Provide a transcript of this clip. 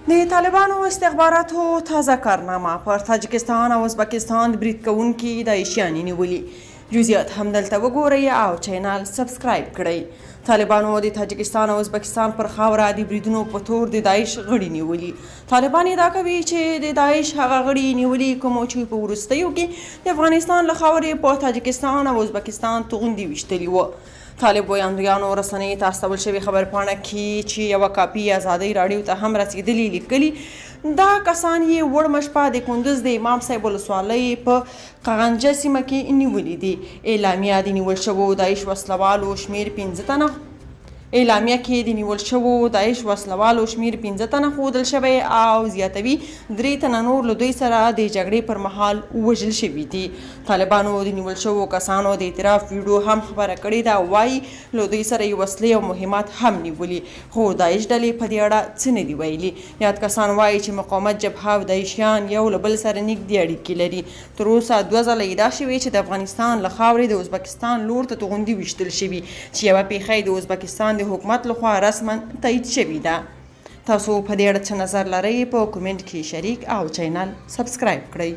د طالبانو استخباراتو تازه کارنامه پر تاجکستان او ازبکستان د برید کوونکي داعشیانې نیولي. جزئیات هم دلته وګورئ او چینل سبسکرایب کړئ. طالبانو د تاجکستان او ازبکستان پر خاوره د بریدونو په تور د داعش غړي نیولي. طالبان ادعا کوي چې د داعش هغه غړي نیولي کوم چې په وروستیو کې د افغانستان له خاورې په تاجکستان او ازبکستان توغندي ویشتلي وو. طالب ویاندویانو رسنۍ ته استول شوې خبرپاڼه کې چې یوه کاپي ازادۍ راډیو ته هم رسېدلي لیکلي دا کسان یې وړمه شپه د کندوز د امام صاحب ولسوالۍ په قغنجه سیمه کې نیولي دي. اعلامیه د نیول شوو داعش وسلوالو شمېر 15 تنه اعلامیه کې د نیول شوو داعش وسلوالو شمېر 15 تنه ښودل شوی او زیاتوي 3 تنه نور له دوی سره د جګړې پر مهال وژل شوي دي. طالبانو د نیول شوو کسانو د اعتراف ویډیو هم خبره کړې ده. وایي له دوی سره یې وسلې او مهمات هم نیولي، خو داعش ډلې په دې اړه څه نه دي ویلي. یاد کسان وایي چې مقاومت جبهه او داعشیان یو له بل سره نږدې اړیکې لري. تر اوسه 2 ځله ادعا شوې چې د افغانستان له خاورې د ازبکستان لور ته توغندي ویشتل شوي چې یوه پیښه د ازبکستان د حکومت لخوا رسما تایید شوې ده. تاسو په دې اړه څه نظر لرئ؟ په کومنټ کې شریک او چینل سبسکرایب کړئ.